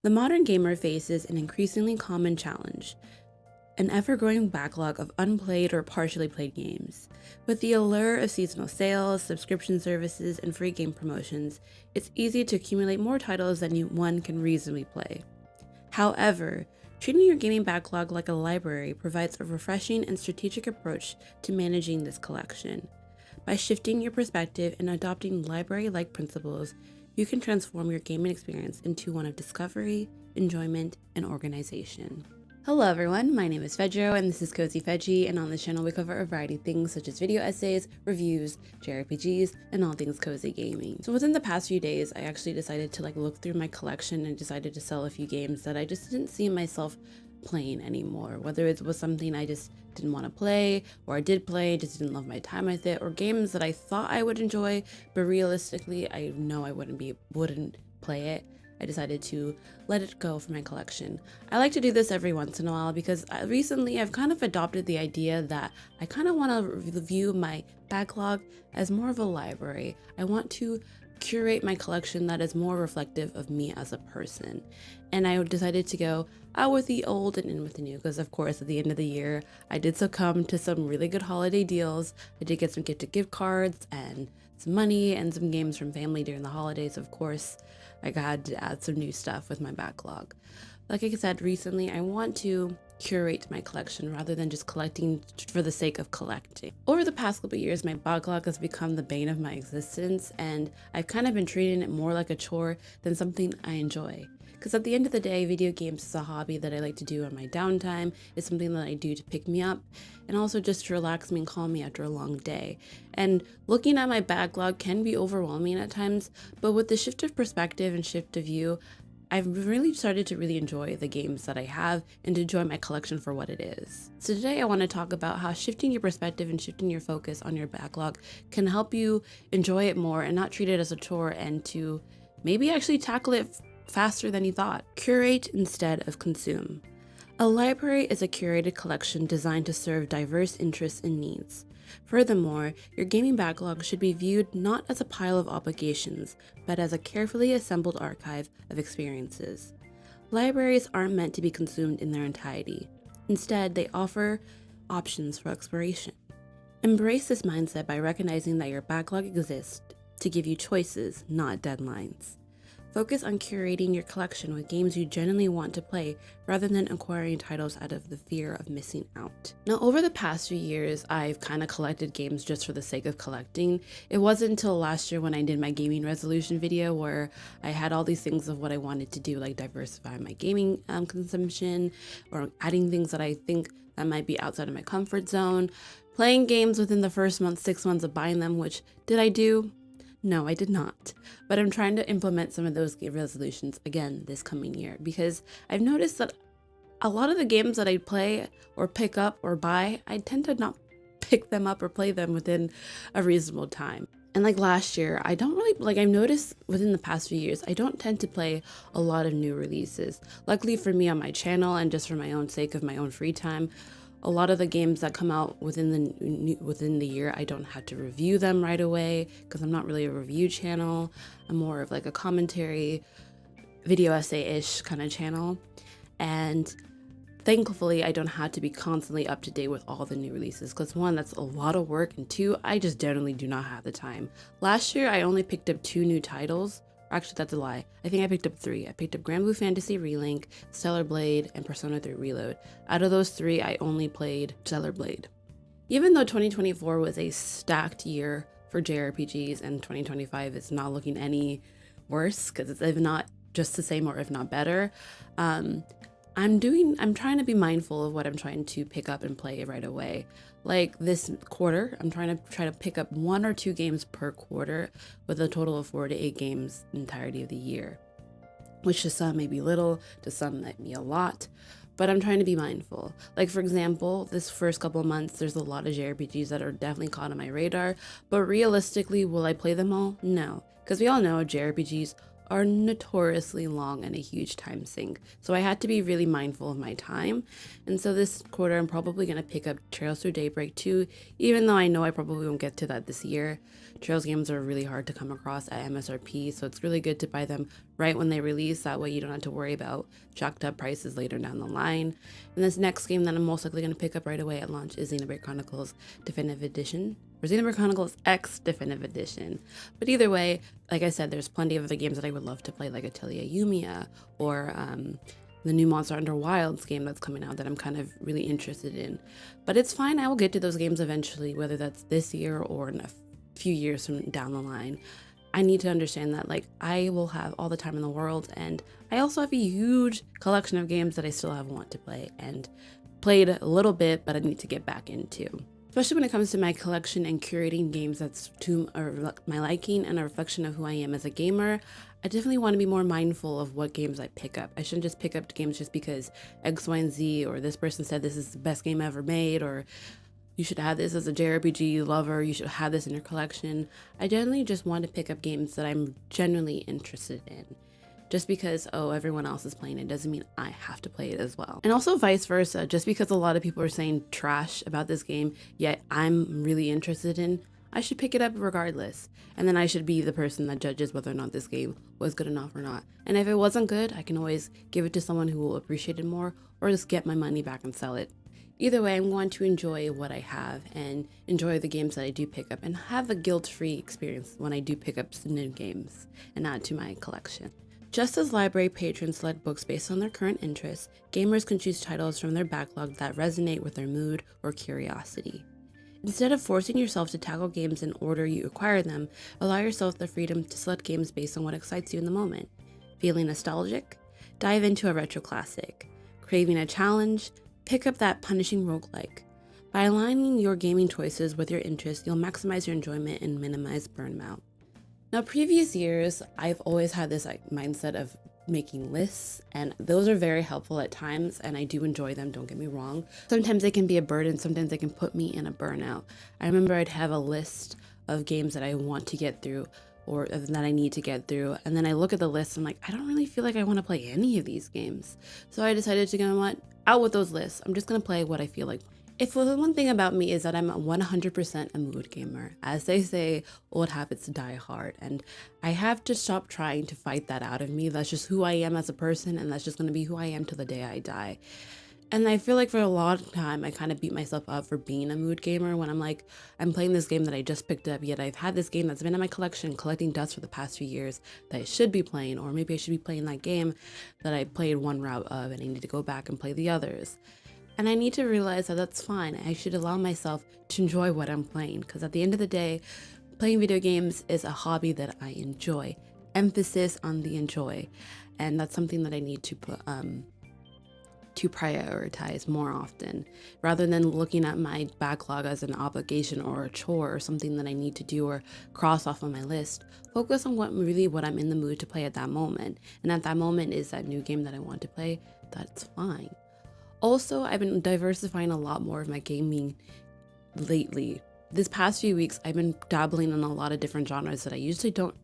The modern gamer faces an increasingly common challenge, an ever-growing backlog of unplayed or partially played games. With the allure of seasonal sales, subscription services, and free game promotions, it's easy to accumulate more titles than one can reasonably play. However, treating your gaming backlog like a library provides a refreshing and strategic approach to managing this collection. By shifting your perspective and adopting library-like principles, you can transform your gaming experience into one of discovery, enjoyment, and organization. Hello everyone, my name is Fedro and this is cozyfeji, and on this channel we cover a variety of things such as video essays, reviews, JRPGs, and all things cozy gaming. So within the past few days, I actually decided to look through my collection and decided to sell a few games that I just didn't see myself playing anymore. Whether it was something I just didn't want to play, or I did play, just didn't love my time with it, or games that I thought I would enjoy, but realistically I know I wouldn't play it. I decided to let it go from my collection. I like to do this every once in a while because recently I've kind of adopted the idea that I kind of want to view my backlog as more of a library. I want to curate my collection that is more reflective of me as a person. And I decided to go out with the old and in with the new because, of course, at the end of the year, I did succumb to some really good holiday deals. I did get some gift cards and some money and some games from family during the holidays. Of course, I had to add some new stuff with my backlog. Like I said, recently I want to curate my collection rather than just collecting for the sake of collecting. Over the past couple of years, my backlog has become the bane of my existence, and I've kind of been treating it more like a chore than something I enjoy. Because at the end of the day, video games is a hobby that I like to do on my downtime. It's something that I do to pick me up and also just to relax me and calm me after a long day. And looking at my backlog can be overwhelming at times, but with the shift of perspective and shift of view, I've really started to really enjoy the games that I have and to enjoy my collection for what it is. So today I want to talk about how shifting your perspective and shifting your focus on your backlog can help you enjoy it more and not treat it as a chore, and to maybe actually tackle it faster than you thought. Curate instead of consume. A library is a curated collection designed to serve diverse interests and needs. Furthermore, your gaming backlog should be viewed not as a pile of obligations, but as a carefully assembled archive of experiences. Libraries aren't meant to be consumed in their entirety. Instead, they offer options for exploration. Embrace this mindset by recognizing that your backlog exists to give you choices, not deadlines. Focus on curating your collection with games you genuinely want to play rather than acquiring titles out of the fear of missing out. Now, over the past few years, I've kind of collected games just for the sake of collecting. It wasn't until last year when I did my gaming resolution video where I had all these things of what I wanted to do, like diversify my gaming consumption, or adding things that I think that might be outside of my comfort zone, playing games within the first 6 months of buying them, which did I do? No, I did not, but I'm trying to implement some of those resolutions again this coming year, because I've noticed that a lot of the games that I play or pick up or buy, I tend to not pick them up or play them within a reasonable time. And like last year, I don't really, I've noticed within the past few years, I don't tend to play a lot of new releases. Luckily for me on my channel and just for my own sake of my own free time, a lot of the games that come out within the year, I don't have to review them right away because I'm not really a review channel. I'm more of like a commentary, video essay-ish kind of channel. And thankfully, I don't have to be constantly up to date with all the new releases because one, that's a lot of work, and two, I just generally do not have the time. Last year, I only picked up 2 new titles. Actually, that's a lie. I think I picked up 3. I picked up Granblue Fantasy Relink, Stellar Blade, and Persona 3 Reload. Out of those 3, I only played Stellar Blade. Even though 2024 was a stacked year for JRPGs and 2025 is not looking any worse, because it's if not just the same or if not better, I'm trying to be mindful of what I'm trying to pick up and play right away. Like this quarter, I'm trying to pick up 1 or 2 games per quarter with a total of 4 to 8 games the entirety of the year, which to some may be little, to some might be a lot, but I'm trying to be mindful. Like for example, this first couple of months, there's a lot of JRPGs that are definitely caught on my radar, but realistically, will I play them all? No, because we all know JRPGs are notoriously long and a huge time sink. So I had to be really mindful of my time. And so this quarter, I'm probably going to pick up Trails Through Daybreak 2, even though I know I probably won't get to that this year. Trails games are really hard to come across at MSRP, so it's really good to buy them right when they release. That way you don't have to worry about jacked up prices later down the line. And this next game that I'm most likely going to pick up right away at launch is Xenoblade Chronicles Definitive Edition, or Xenoblade Chronicles X Definitive Edition. But either way, like I said, there's plenty of other games that I would love to play, like Atelier Yumiya, or the new Monster Hunter Wilds game that's coming out that I'm kind of really interested in. But it's fine, I will get to those games eventually, whether that's this year or in a few years from down the line. I need to understand that, like, I will have all the time in the world, and I also have a huge collection of games that I still have want to play and played a little bit, but I need to get back into. Especially when it comes to my collection and curating games that's to my liking and a reflection of who I am as a gamer, I definitely want to be more mindful of what games I pick up. I shouldn't just pick up games just because X, Y, and Z, or this person said this is the best game ever made, or you should have this as a JRPG lover, you should have this in your collection. I generally just want to pick up games that I'm genuinely interested in. Just because, oh, everyone else is playing it doesn't mean I have to play it as well. And also vice versa, just because a lot of people are saying trash about this game, yet I'm really interested in, I should pick it up regardless. And then I should be the person that judges whether or not this game was good enough or not. And if it wasn't good, I can always give it to someone who will appreciate it more, or just get my money back and sell it. Either way, I'm going to enjoy what I have and enjoy the games that I do pick up and have a guilt-free experience when I do pick up new games and add to my collection. Just as library patrons select books based on their current interests, gamers can choose titles from their backlog that resonate with their mood or curiosity. Instead of forcing yourself to tackle games in order you acquire them, allow yourself the freedom to select games based on what excites you in the moment. Feeling nostalgic? Dive into a retro classic. Craving a challenge? Pick up that punishing roguelike. By aligning your gaming choices with your interests, you'll maximize your enjoyment and minimize burnout. Now, previous years, I've always had this mindset of making lists, and those are very helpful at times, and I do enjoy them, don't get me wrong. Sometimes they can be a burden, sometimes they can put me in a burnout. I remember I'd have a list of games that I want to get through, or that I need to get through, and then I look at the list and I'm like, I don't really feel like I want to play any of these games. So I decided to go, what? Out with those lists. I'm just going to play what I feel like. If the one thing about me is that I'm 100% a mood gamer. As they say, old habits die hard, and I have to stop trying to fight that out of me. That's just who I am as a person, and that's just going to be who I am till the day I die. And I feel like for a long time, I kind of beat myself up for being a mood gamer when I'm like, I'm playing this game that I just picked up, yet I've had this game that's been in my collection collecting dust for the past few years that I should be playing, or maybe I should be playing that game that I played one route of and I need to go back and play the others. And I need to realize that that's fine. I should allow myself to enjoy what I'm playing, because at the end of the day, playing video games is a hobby that I enjoy. Emphasis on the enjoy. And that's something that I need to put to prioritize more often, rather than looking at my backlog as an obligation or a chore or something that I need to do or cross off on my list. Focus on what I'm in the mood to play at that moment. And at that moment is that new game that I want to play. That's fine. Also, I've been diversifying a lot more of my gaming lately. This past few weeks, I've been dabbling in a lot of different genres that I usually don't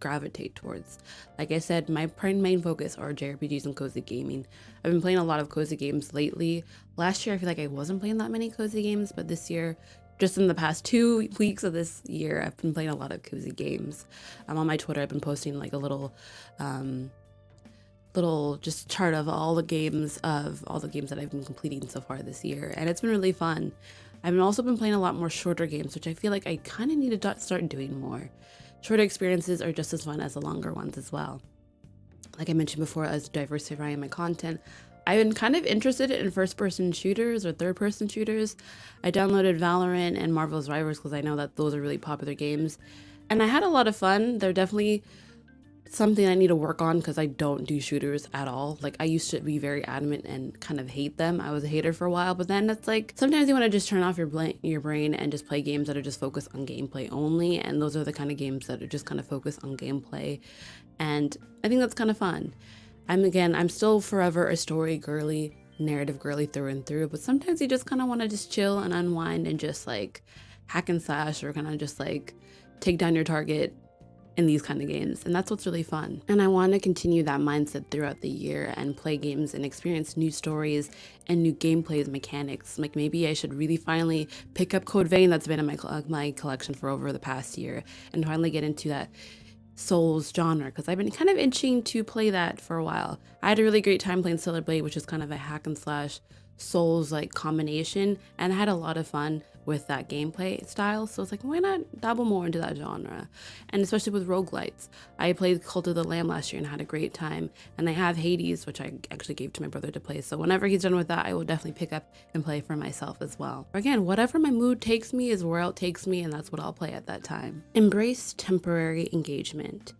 gravitate towards. Like I said, my main focus are JRPGs and cozy gaming. I've been playing a lot of cozy games lately. Last year, I feel like I wasn't playing that many cozy games, but this year, just in the past 2 weeks of this year, I've been playing a lot of cozy games. On my Twitter, I've been posting like a little just chart of all the games that I've been completing so far this year, and it's been really fun. I've also been playing a lot more shorter games, which I feel like I kind of need to start doing more. Shorter experiences are just as fun as the longer ones as well. Like I mentioned before, as diversifying my content, I've been kind of interested in first-person shooters or third-person shooters. I downloaded Valorant and Marvel's Rivals because I know that those are really popular games, and I had a lot of fun. They're definitely something I need to work on because I don't do shooters at all. Like, I used to be very adamant and kind of hate them. I was a hater for a while, but then it's like sometimes you want to just turn off your brain and just play games that are just focused on gameplay only, and those are the kind of games that are just kind of focused on gameplay, and I think that's kind of fun. I'm still forever a story girly, narrative girly through and through, but sometimes you just kind of want to just chill and unwind and just like hack and slash, or kind of just like take down your target in these kind of games, and that's what's really fun. And I want to continue that mindset throughout the year and play games and experience new stories and new gameplays, mechanics. Like, maybe I should really finally pick up Code Vein that's been in my collection for over the past year, and finally get into that Souls genre, because I've been kind of itching to play that for a while. I had a really great time playing Stellar Blade, which is kind of a hack and slash Souls like combination, and I had a lot of fun with that gameplay style. So it's like, why not dabble more into that genre? And especially with roguelites. I played Cult of the Lamb last year and had a great time. And I have Hades, which I actually gave to my brother to play. So whenever he's done with that, I will definitely pick up and play for myself as well. Again, whatever my mood takes me is where it takes me, and that's what I'll play at that time. Embrace temporary engagement.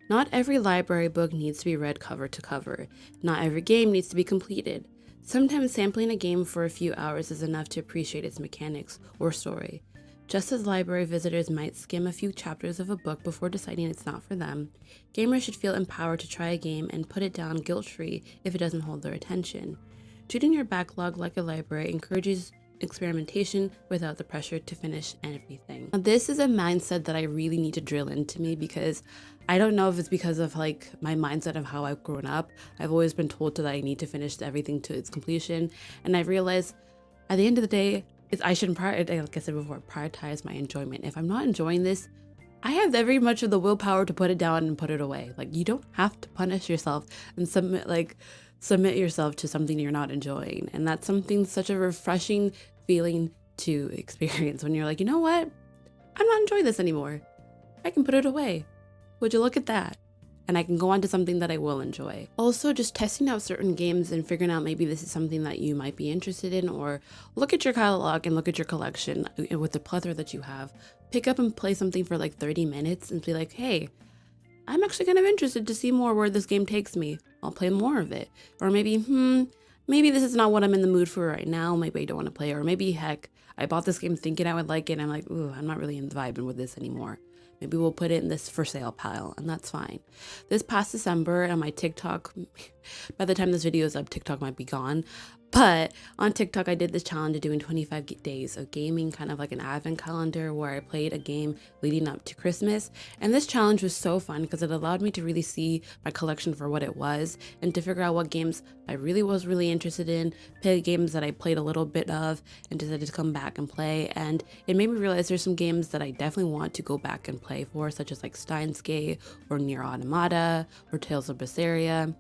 Not every library book needs to be read cover to cover. Not every game needs to be completed. Sometimes sampling a game for a few hours is enough to appreciate its mechanics or story. Just as library visitors might skim a few chapters of a book before deciding it's not for them, gamers should feel empowered to try a game and put it down guilt-free if it doesn't hold their attention. Treating your backlog like a library encourages experimentation without the pressure to finish everything. Now, this is a mindset that I really need to drill into me, because I don't know if it's because of like my mindset of how I've grown up. I've always been told that I need to finish everything to its completion, and I realized at the end of the day, I shouldn't like I said before, prioritize my enjoyment. If I'm not enjoying this, I have very much of the willpower to put it down and put it away. Like, you don't have to punish yourself and submit yourself to something you're not enjoying. And that's something, such a refreshing feeling to experience when you're like, you know what? I'm not enjoying this anymore. I can put it away. Would you look at that? And I can go on to something that I will enjoy. Also, just testing out certain games and figuring out maybe this is something that you might be interested in, or look at your catalog and look at your collection with the plethora that you have. Pick up and play something for like 30 minutes and be like, hey, I'm actually kind of interested to see more where this game takes me. I'll play more of it. Or maybe, maybe this is not what I'm in the mood for right now. Maybe I don't want to play. Or maybe, heck, I bought this game thinking I would like it, and I'm like, ooh, I'm not really in the vibing with this anymore. Maybe we'll put it in this for sale pile, and that's fine. This past December on my TikTok, by the time this video is up, TikTok might be gone. But on TikTok, I did this challenge of doing 25 days of gaming, kind of like an advent calendar, where I played a game leading up to Christmas. And this challenge was so fun because it allowed me to really see my collection for what it was, and to figure out what games I was really interested in, pick games that I played a little bit of and decided to come back and play. And it made me realize there's some games that I definitely want to go back and play for, such as like Steins Gate or Nier Automata or Tales of Berseria.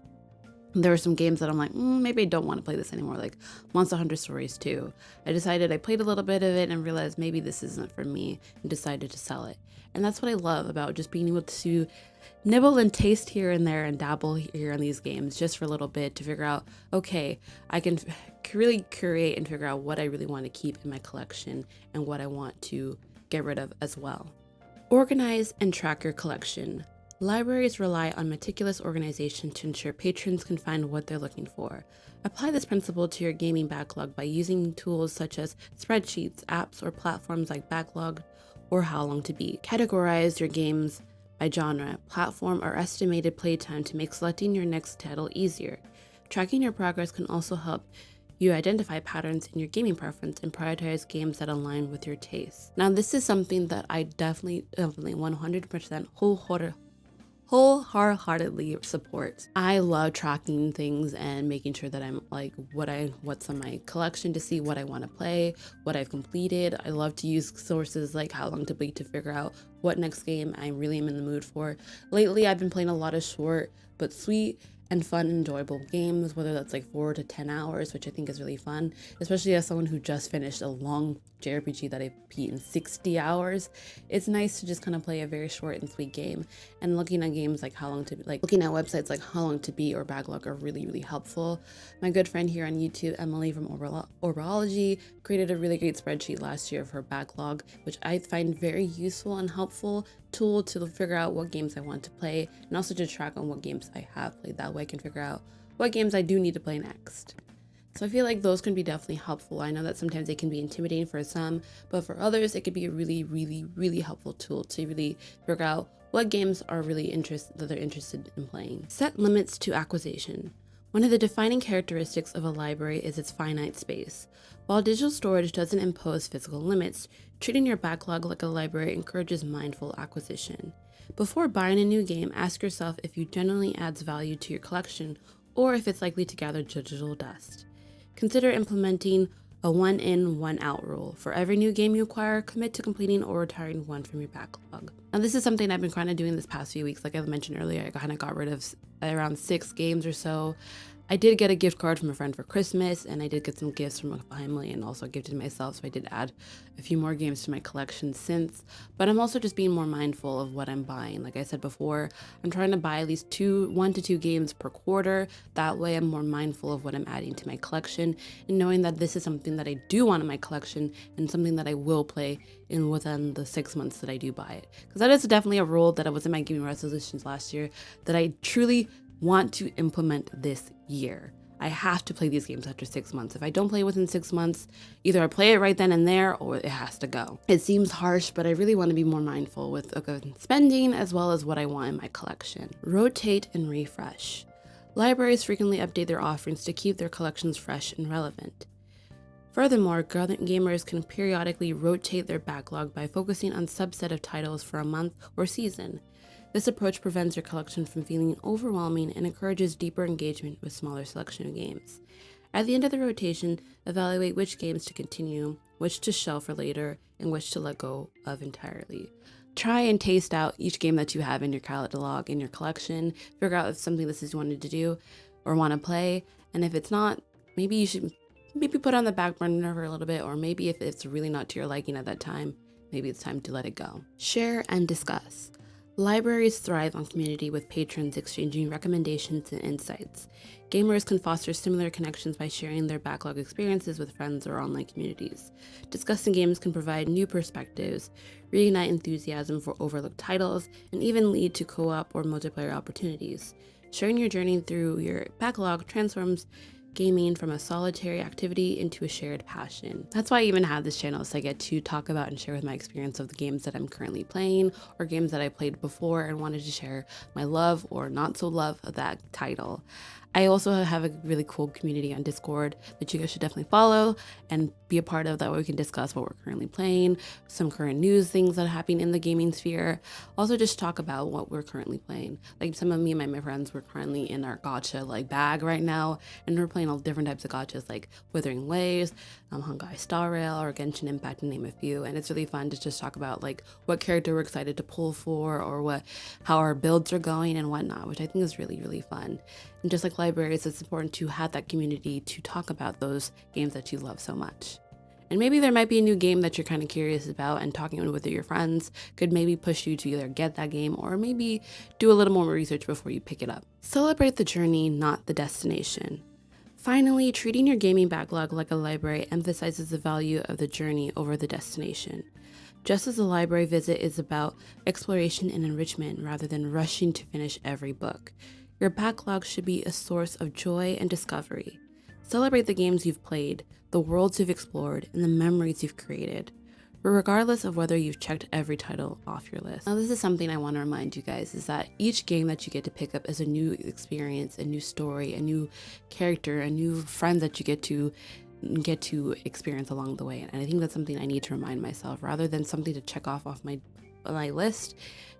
There were some games that I'm like, maybe I don't want to play this anymore, like Monster Hunter Stories 2. I played a little bit of it and realized maybe this isn't for me, and decided to sell it. And that's what I love about just being able to nibble and taste here and there and dabble here in these games just for a little bit to figure out, okay, I can really curate and figure out what I really want to keep in my collection and what I want to get rid of as well. Organize and track your collection. Libraries rely on meticulous organization to ensure patrons can find what they're looking for. Apply this principle to your gaming backlog by using tools such as spreadsheets, apps, or platforms like Backlog or How Long to Beat. Categorize your games by genre, platform, or estimated playtime to make selecting your next title easier. Tracking your progress can also help you identify patterns in your gaming preference and prioritize games that align with your tastes. Now, this is something that I definitely 100% wholeheartedly support. I love tracking things and making sure that I'm like what's on my collection to see what I want to play, what I've completed. I love to use sources like How Long to Beat to figure out what next game I really am in the mood for. Lately, I've been playing a lot of short but sweet and fun, enjoyable games, whether that's like 4 to 10 hours, which I think is really fun, especially as someone who just finished a long JRPG that I beat in 60 hours. It's nice to just kind of play a very short and sweet game, and looking at games like looking at websites like How Long to Beat or Backlog are really, really helpful. My good friend here on YouTube, Emily from Orbology, created a really great spreadsheet last year of her backlog, which I find very useful and helpful tool to figure out what games I want to play, and also to track on what games I have played. That way I can figure out what games I do need to play next. So I feel like those can be definitely helpful. I know that sometimes they can be intimidating for some, but for others it could be a really, really, really helpful tool to really figure out what games are really they're interested in playing. Set limits to acquisition. One of the defining characteristics of a library is its finite space. While digital storage doesn't impose physical limits, treating your backlog like a library encourages mindful acquisition. Before buying a new game, ask yourself if it genuinely adds value to your collection or if it's likely to gather digital dust. Consider implementing a one in, one out rule. For every new game you acquire, commit to completing or retiring one from your backlog. Now this is something I've been kind of doing this past few weeks. Like I mentioned earlier, I kind of got rid of around 6 games or so. I did get a gift card from a friend for Christmas, and I did get some gifts from a family and also gifted myself, so I did add a few more games to my collection since. But I'm also just being more mindful of what I'm buying. Like I said before, I'm trying to buy at least 1 to 2 games per quarter. That way I'm more mindful of what I'm adding to my collection, and knowing that this is something that I do want in my collection and something that I will play in within the 6 months that I do buy it. Because that is definitely a rule that was in my gaming resolutions last year that I truly want to implement this year. I have to play these games after 6 months. If I don't play within 6 months, either I play it right then and there or it has to go. It seems harsh, but I really want to be more mindful with spending as well as what I want in my collection. Rotate and refresh. Libraries frequently update their offerings to keep their collections fresh and relevant. Furthermore, gamers can periodically rotate their backlog by focusing on a subset of titles for a month or season. This approach prevents your collection from feeling overwhelming and encourages deeper engagement with smaller selection of games. At the end of the rotation, evaluate which games to continue, which to shelf for later, and which to let go of entirely. Try and taste out each game that you have in your catalog, in your collection, figure out if something this is you wanted to do or want to play, and if it's not, maybe you should put it on the back burner for a little bit, or maybe if it's really not to your liking at that time, maybe it's time to let it go. Share and discuss. Libraries thrive on community with patrons exchanging recommendations and insights. Gamers can foster similar connections by sharing their backlog experiences with friends or online communities. Discussing games can provide new perspectives, reignite enthusiasm for overlooked titles, and even lead to co-op or multiplayer opportunities. Sharing your journey through your backlog transforms gaming from a solitary activity into a shared passion. That's why I even have this channel, so I get to talk about and share with my experience of the games that I'm currently playing or games that I played before and wanted to share my love or not so love of that title. I also have a really cool community on Discord that you guys should definitely follow and be a part of. That way we can discuss what we're currently playing, some current news things that are happening in the gaming sphere. Also just talk about what we're currently playing. Like some of me and my friends, we're currently in our gacha bag right now, and we're playing all different types of gachas like Withering Waves, Honkai Star Rail, or Genshin Impact, to name a few. And it's really fun to just talk about like what character we're excited to pull for, or how our builds are going and whatnot, which I think is really, really fun. And just like libraries, it's important to have that community to talk about those games that you love so much. And maybe there might be a new game that you're kind of curious about, and talking with your friends could maybe push you to either get that game or maybe do a little more research before you pick it up. Celebrate the journey, not the destination. Finally, treating your gaming backlog like a library emphasizes the value of the journey over the destination. Just as a library visit is about exploration and enrichment rather than rushing to finish every book, your backlog should be a source of joy and discovery. Celebrate the games you've played, the worlds you've explored, and the memories you've created, regardless of whether you've checked every title off your list. Now, this is something I want to remind you guys, is that each game that you get to pick up is a new experience, a new story, a new character, a new friend that you get to experience along the way. And I think that's something I need to remind myself, rather than something to check off my list.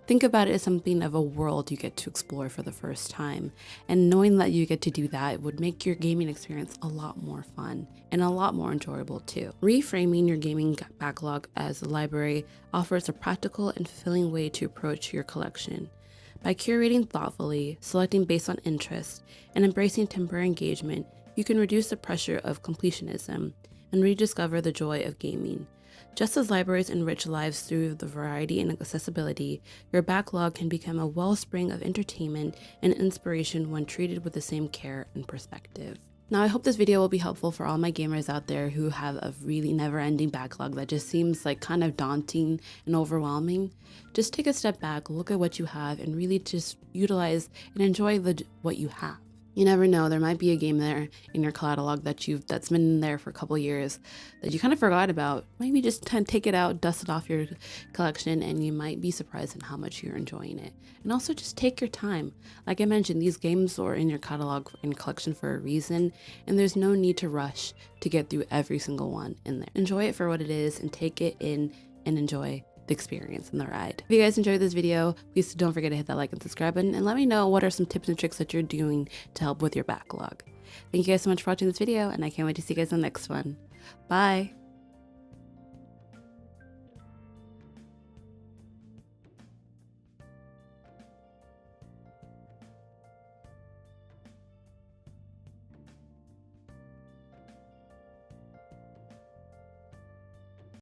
Think about it as something of a world you get to explore for the first time, and knowing that you get to do that would make your gaming experience a lot more fun and a lot more enjoyable too. Reframing your gaming backlog as a library offers a practical and fulfilling way to approach your collection. By curating thoughtfully, selecting based on interest, and embracing temporary engagement, you can reduce the pressure of completionism and rediscover the joy of gaming. Just as libraries enrich lives through the variety and accessibility, your backlog can become a wellspring of entertainment and inspiration when treated with the same care and perspective. Now, I hope this video will be helpful for all my gamers out there who have a really never-ending backlog that just seems like kind of daunting and overwhelming. Just take a step back, look at what you have, and really just utilize and enjoy what you have. You never know, there might be a game there in your catalog that's been in there for a couple years that you kind of forgot about. Maybe just take it out, dust it off your collection, and you might be surprised at how much you're enjoying it. And also just take your time. Like I mentioned, these games are in your catalog, in your collection for a reason, and there's no need to rush to get through every single one in there. Enjoy it for what it is and take it in and enjoy the experience and the ride. If you guys enjoyed this video, please don't forget to hit that like and subscribe button, and let me know what are some tips and tricks that you're doing to help with your backlog. Thank you guys so much for watching this video, and I can't wait to see you guys in the next one. Bye!